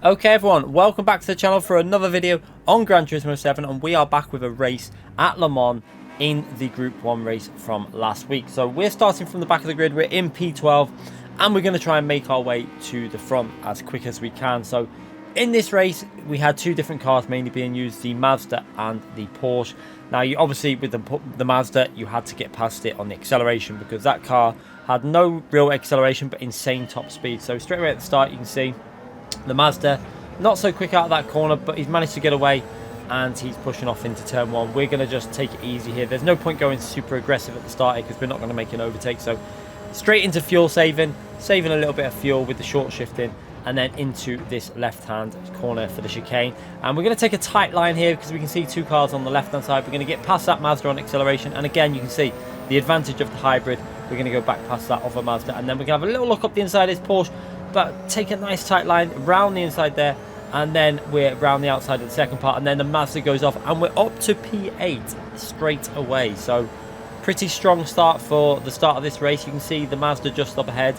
Okay everyone, welcome back to the channel for another video on Gran Turismo 7, and we are back with a race at Le Mans in the Group 1 race from last week. So we're starting from the back of the grid, we're in P12 and we're going to try and make our way to the front as quick as we can. So in this race we had two different cars mainly being used, the Mazda and the Porsche. Now you obviously with the Mazda you had to get past it on the acceleration because that car had no real acceleration but insane top speed. So straight away at the start you can see the Mazda not so quick out of that corner, but he's managed to get away and he's pushing off into turn one. We're going to just take it easy here. There's no point going super aggressive at the start because we're not going to make an overtake. So straight into fuel saving a little bit of fuel with the short shifting, and then into this left hand corner for the chicane. And we're going to take a tight line here because we can see two cars on the left hand side. We're going to get past that Mazda on acceleration, and again you can see the advantage of the hybrid. We're going to go back past that other Mazda, and then we're going to have a little look up the inside of this Porsche, but take a nice tight line around the inside there, and then we're around the outside of the second part, and then the Mazda goes off and we're up to P8 straight away. So pretty strong start for the start of this race. You can see the Mazda just up ahead.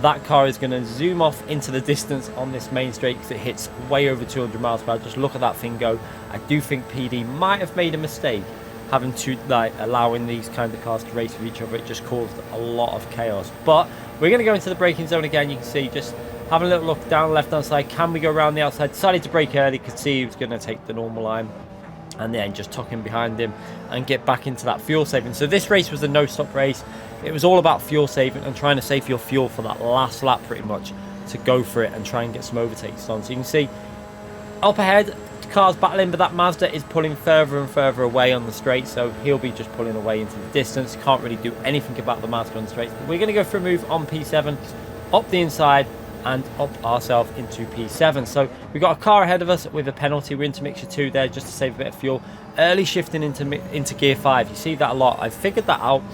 That car is going to zoom off into the distance on this main straight because it hits way over 200 miles per hour. Just look at that thing go. I do think PD might have made a mistake having to allowing these kind of cars to race with each other. It just caused a lot of chaos. But we're going to go into the braking zone again. You can see just having a little look down the left hand side. Can we go around the outside? Decided to brake early. Could see he was going to take the normal line, and then just tuck in behind him and get back into that fuel saving. So this race was a no stop race. It was all about fuel saving and trying to save your fuel for that last lap pretty much to go for it and try and get some overtakes on. So you can see up ahead cars battling, but that Mazda is pulling further and further away on the straight, so he'll be just pulling away into the distance. Can't really do anything about the Mazda on the straight. But we're going to go for a move on P7 up the inside and up ourselves into P7. So we've got a car ahead of us with a penalty. We're into mixture 2 there just to save a bit of fuel. Early shifting into gear 5. You see that a lot. I figured that out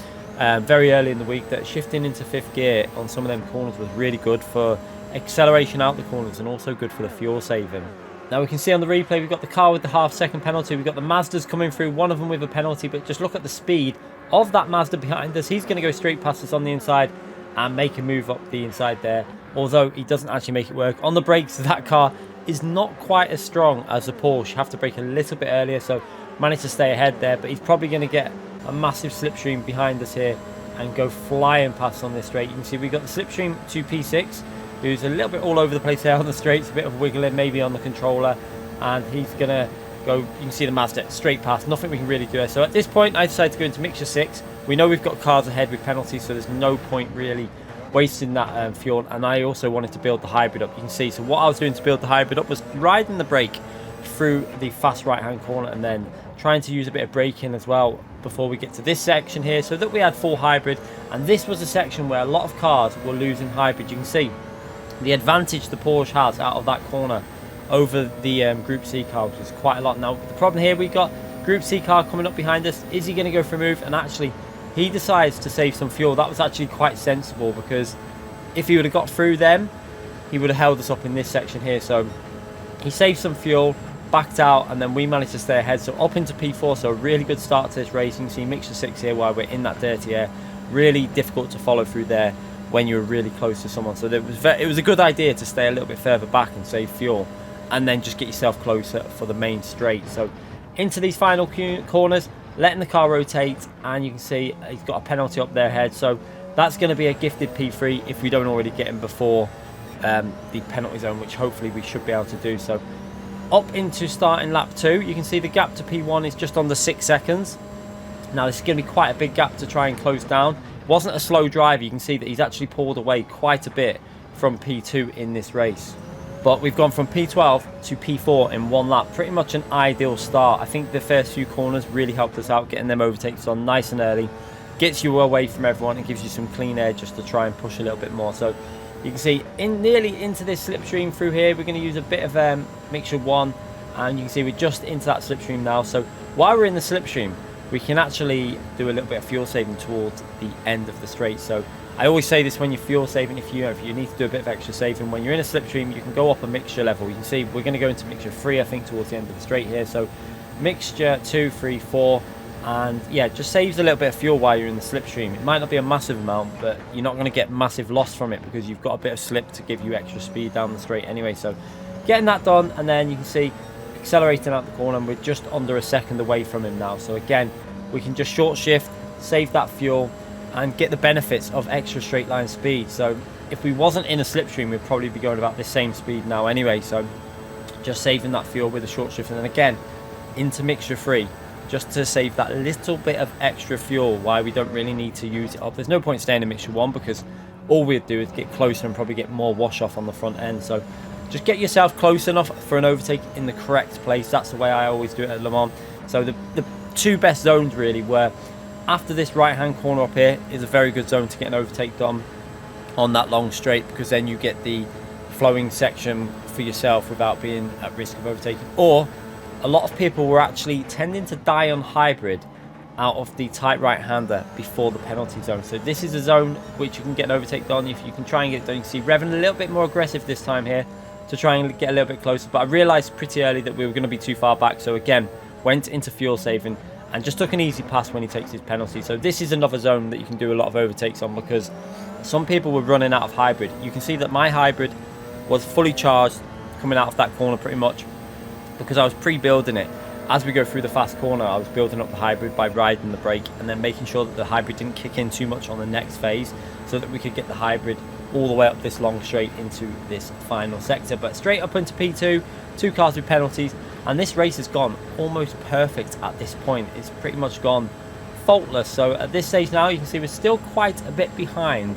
very early in the week, that shifting into 5th gear on some of them corners was really good for acceleration out the corners and also good for the fuel saving. Now we can see on the replay we've got the car with the half-second penalty. We've got the Mazdas coming through, one of them with a penalty, but just look at the speed of that Mazda behind us. He's going to go straight past us on the inside and make a move up the inside there, although he doesn't actually make it work. On the brakes, that car is not quite as strong as the Porsche. You have to brake a little bit earlier, so managed to stay ahead there, but he's probably going to get a massive slipstream behind us here and go flying past on this straight. You can see we've got the slipstream to P6, who's a little bit all over the place there on the straights, a bit of wiggling maybe on the controller, and he's going to go, you can see the Mazda straight past, nothing we can really do there. So at this point I decided to go into mixture 6. We know we've got cars ahead with penalties, so there's no point really wasting that fuel, and I also wanted to build the hybrid up. You can see, so what I was doing to build the hybrid up was riding the brake through the fast right hand corner and then trying to use a bit of braking as well before we get to this section here, so that we had full hybrid. And this was a section where a lot of cars were losing hybrid. You can see the advantage the Porsche has out of that corner over the Group C car, which is quite a lot. Now the problem here, we got Group C car coming up behind us. Is he going to go for a move? And actually he decides to save some fuel. That was actually quite sensible, because if he would have got through them he would have held us up in this section here. So he saved some fuel, backed out, and then we managed to stay ahead. So up into P4, so a really good start to this race. You can see mixture 6 here while we're in that dirty air. Really difficult to follow through there when you're really close to someone. So it was a good idea to stay a little bit further back and save fuel, and then just get yourself closer for the main straight. So into these final corners, letting the car rotate, and you can see he's got a penalty up there ahead. So that's going to be a gifted P3 if we don't already get him before the penalty zone, which hopefully we should be able to do. So up into starting lap 2, you can see the gap to P1 is just under 6 seconds. Now this is going to be quite a big gap to try and close down. Wasn't a slow drive. You can see that he's actually pulled away quite a bit from P2 in this race. But we've gone from P12 to P4 in 1 lap. Pretty much an ideal start. I think the first few corners really helped us out, getting them overtakes on nice and early. Gets you away from everyone and gives you some clean air just to try and push a little bit more. So you can see nearly into this slipstream through here. We're going to use a bit of mixture 1, and you can see we're just into that slipstream now. So while we're in the slipstream, we can actually do a little bit of fuel saving towards the end of the straight. So I always say this when you're fuel saving, if you need to do a bit of extra saving when you're in a slipstream, you can go up a mixture level. You can see we're going to go into mixture 3, I think, towards the end of the straight here. So mixture 2, 3, 4, and yeah, just saves a little bit of fuel while you're in the slipstream. It might not be a massive amount, but you're not going to get massive loss from it because you've got a bit of slip to give you extra speed down the straight anyway. So getting that done, and then you can see accelerating out the corner, and we're just under a second away from him now. So again, we can just short shift, save that fuel, and get the benefits of extra straight line speed. So if we wasn't in a slipstream, we'd probably be going about the same speed now anyway. So just saving that fuel with a short shift, and then again into mixture free, just to save that little bit of extra fuel. Why we don't really need to use it up. There's no point staying in mixture 1, because all we'd do is get closer and probably get more wash off on the front end. So just get yourself close enough for an overtake in the correct place. That's the way I always do it at Le Mans. So the two best zones really were after this right hand corner up here is a very good zone to get an overtake done on that long straight, because then you get the flowing section for yourself without being at risk of overtaking. Or a lot of people were actually tending to die on hybrid out of the tight right hander before the penalty zone. So this is a zone which you can get an overtake done if you can try and get it done. You can see Revin a little bit more aggressive this time here to try and get a little bit closer, but I realized pretty early that we were going to be too far back. So again, went into fuel saving and just took an easy pass when he takes his penalty. So this is another zone that you can do a lot of overtakes on, because some people were running out of hybrid. You can see that my hybrid was fully charged coming out of that corner pretty much, because I was pre-building it. As we go through the fast corner, I was building up the hybrid by riding the brake and then making sure that the hybrid didn't kick in too much on the next phase, so that we could get the hybrid all the way up this long straight into this final sector. But straight up into P2, 2 cars with penalties, and this race has gone almost perfect at this point. It's pretty much gone faultless. So at this stage now, you can see we're still quite a bit behind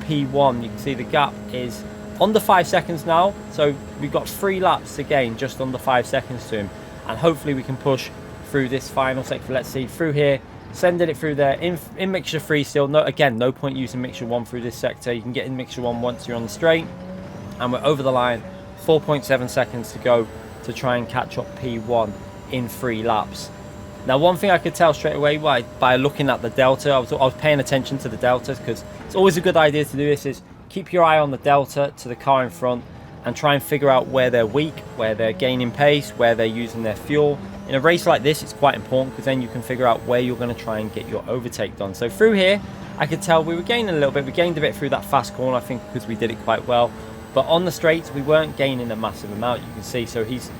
P1. You can see the gap is under 5 seconds now, so we've got 3 laps to gain, just under 5 seconds to him, and hopefully we can push through this final sector. Let's see, through here, sending it through there in mixture 3 still. No, again, no point using mixture 1 through this sector. You can get in mixture 1 once you're on the straight, and we're over the line. 4.7 seconds to go to try and catch up P1 in 3 laps. Now, one thing I could tell straight away by looking at the delta, I was paying attention to the deltas, because it's always a good idea to do this, is keep your eye on the delta to the car in front and try and figure out where they're weak, where they're gaining pace, where they're using their fuel. In a race like this, it's quite important, because then you can figure out where you're going to try and get your overtake done. So through here, I could tell we were gaining a little bit. We gained a bit through that fast corner, I think, because we did it quite well. But on the straights, we weren't gaining a massive amount, you can see. So he's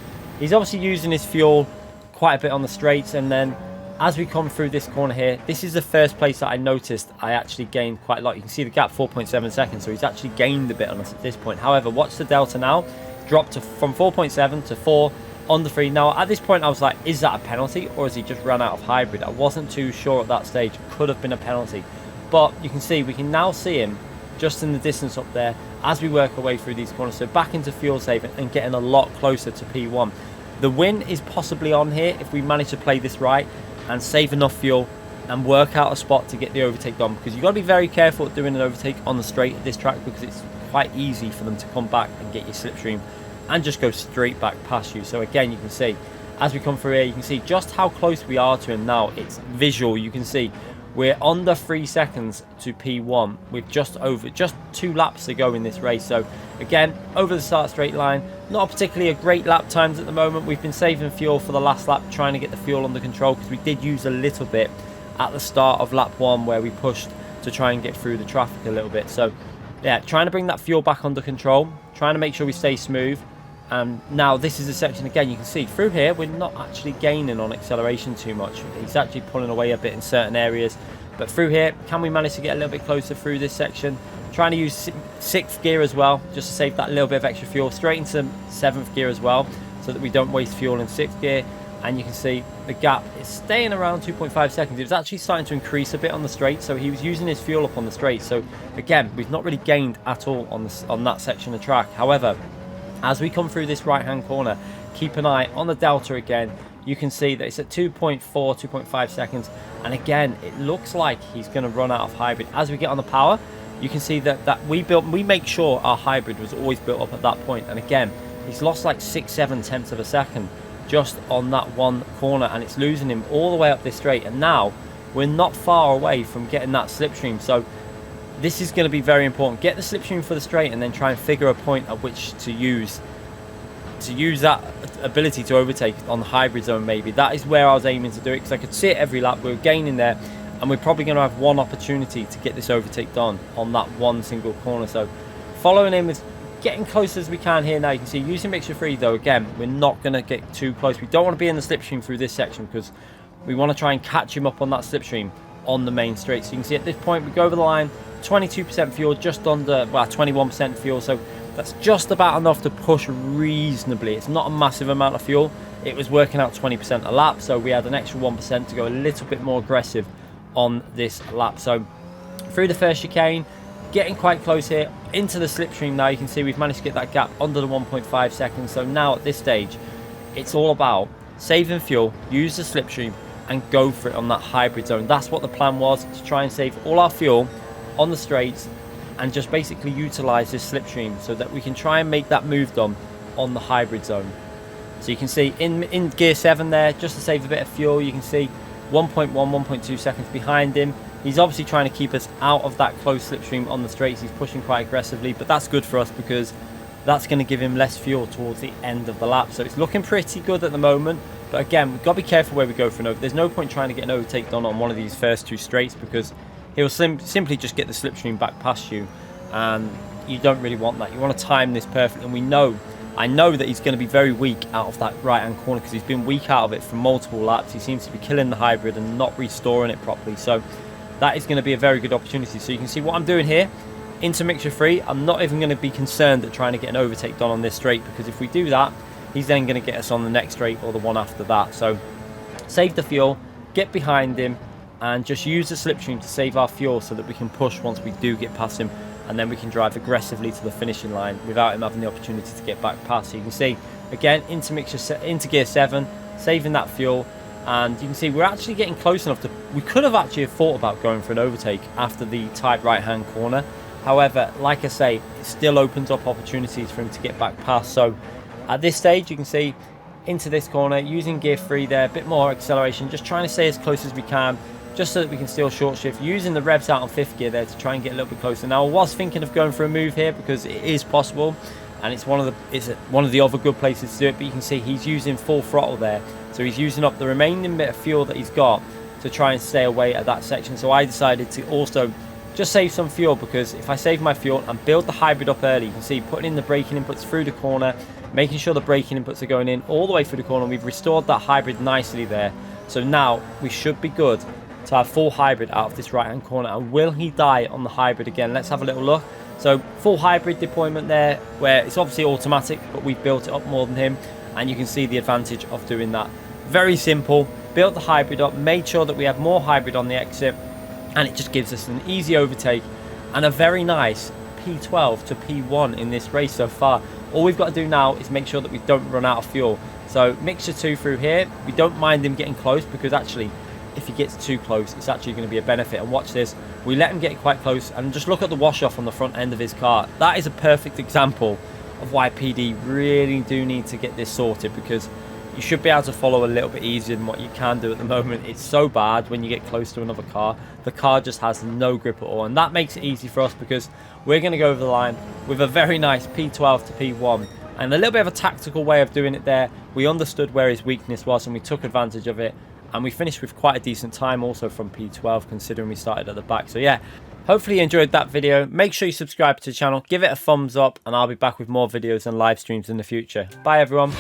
obviously using his fuel quite a bit on the straights, and then as we come through this corner here, this is the first place that I noticed I actually gained quite a lot. You can see the gap, 4.7 seconds, so he's actually gained a bit on us at this point. However, watch the delta now, dropped from 4.7 to 4 on the 3. Now, at this point, I was like, is that a penalty, or has he just run out of hybrid? I wasn't too sure at that stage. Could have been a penalty. But you can see, we can now see him just in the distance up there as we work our way through these corners. So back into fuel saving and getting a lot closer to P1. The win is possibly on here if we manage to play this right and save enough fuel and work out a spot to get the overtake done, because you've got to be very careful at doing an overtake on the straight at this track, because it's quite easy for them to come back and get your slipstream and just go straight back past you. So again, you can see as we come through here, you can see just how close we are to him now. It's visual. You can see we're under 3 seconds to P1 with just 2 laps to go in this race. So again, over the start straight line, not particularly a great lap times at the moment. We've been saving fuel for the last lap, trying to get the fuel under control, because we did use a little bit at the start of lap 1 where we pushed to try and get through the traffic a little bit. So yeah, trying to bring that fuel back under control, trying to make sure we stay smooth. And now this is a section, again, you can see through here we're not actually gaining on acceleration too much. He's actually pulling away a bit in certain areas, but through here, can we manage to get a little bit closer through this section? Trying to use 6th gear as well, just to save that little bit of extra fuel, straight into 7th gear as well, so that we don't waste fuel in 6th gear. And you can see the gap is staying around 2.5 seconds. It was actually starting to increase a bit on the straight, so he was using his fuel up on the straight. So again, we've not really gained at all on that section of track. However, as we come through this right hand corner, keep an eye on the delta again. You can see that it's at 2.4, 2.5 seconds, and again, it looks like he's going to run out of hybrid. As we get on the power, you can see that we make sure our hybrid was always built up at that point. And again, he's lost like 6-7 tenths of a second just on that one corner, and it's losing him all the way up this straight. And now we're not far away from getting that slipstream. So this is going to be very important. Get the slipstream for the straight, and then try and figure a point at which to use that ability to overtake on the hybrid zone. Maybe that is where I was aiming to do it, because I could see it every lap. We were gaining there, and we're probably going to have one opportunity to get this overtake done on that one single corner. So following him is getting close as we can here now. You can see using mixture free though, again, we're not going to get too close. We don't want to be in the slipstream through this section because we want to try and catch him up on that slipstream on the main straight. So you can see at this point we go over the line, 22% fuel, just under, well, 21% fuel. So that's just about enough to push reasonably. It's not a massive amount of fuel. It was working out 20% a lap, so we had an extra 1% to go a little bit more aggressive on this lap. So through the first chicane, getting quite close here into the slipstream now. You can see we've managed to get that gap under the 1.5 seconds. So now at this stage, it's all about saving fuel, use the slipstream, and go for it on that hybrid zone. That's what the plan was, to try and save all our fuel on the straights and just basically utilize this slipstream so that we can try and make that move done on the hybrid zone. So you can see in gear 7 there, just to save a bit of fuel, you can see 1.1, 1.2 seconds behind him. He's obviously trying to keep us out of that close slipstream on the straights. He's pushing quite aggressively, but that's good for us because that's going to give him less fuel towards the end of the lap. So it's looking pretty good at the moment. But again, we've got to be careful where we go for an over. There's no point trying to get an overtake done on one of these first 2 straights because he'll simply just get the slipstream back past you. And you don't really want that. You want to time this perfectly. And I know that he's going to be very weak out of that right-hand corner because he's been weak out of it for multiple laps. He seems to be killing the hybrid and not restoring it properly. So that is going to be a very good opportunity. So you can see what I'm doing here. Into mixture free, I'm not even going to be concerned at trying to get an overtake done on this straight because if we do that, he's then going to get us on the next straight or the one after that. So save the fuel, get behind him, and just use the slipstream to save our fuel so that we can push once we do get past him, and then we can drive aggressively to the finishing line without him having the opportunity to get back past. So you can see, again, into gear 7, saving that fuel, and you can see we're actually getting close enough to, we could have actually thought about going for an overtake after the tight right-hand corner. However, like I say, it still opens up opportunities for him to get back past. So at this stage, you can see into this corner, using gear 3 there, a bit more acceleration, just trying to stay as close as we can, just so that we can steal short shift, using the revs out on 5th gear there to try and get a little bit closer. Now, I was thinking of going for a move here because it is possible, and it's one of the other good places to do it, but you can see he's using full throttle there. So he's using up the remaining bit of fuel that he's got to try and stay away at that section. So I decided to also just save some fuel, because if I save my fuel and build the hybrid up early, you can see putting in the braking inputs through the corner, making sure the braking inputs are going in all the way through the corner. We've restored that hybrid nicely there. So now we should be good to have full hybrid out of this right hand corner. And will he die on the hybrid again? Let's have a little look. So full hybrid deployment there, where it's obviously automatic, but we've built it up more than him, and you can see the advantage of doing that. Very simple. Built the hybrid up, made sure that we have more hybrid on the exit, and it just gives us an easy overtake and a very nice P12 to P1 in this race so far. All we've got to do now is make sure that we don't run out of fuel. So mixture 2 through here, we don't mind him getting close, because actually if he gets too close, it's actually going to be a benefit. And watch this, we let him get quite close, and just look at the wash off on the front end of his car. That is a perfect example of why PD really do need to get this sorted, because you should be able to follow a little bit easier than what you can do at the moment. It's so bad when you get close to another car. The car just has no grip at all, and that makes it easy for us, because we're going to go over the line with a very nice P12 to P1, and a little bit of a tactical way of doing it there. We understood where his weakness was, and we took advantage of it, and we finished with quite a decent time also from P12, considering we started at the back. So yeah, hopefully you enjoyed that video. Make sure you subscribe to the channel, give it a thumbs up, and I'll be back with more videos and live streams in the future. Bye everyone.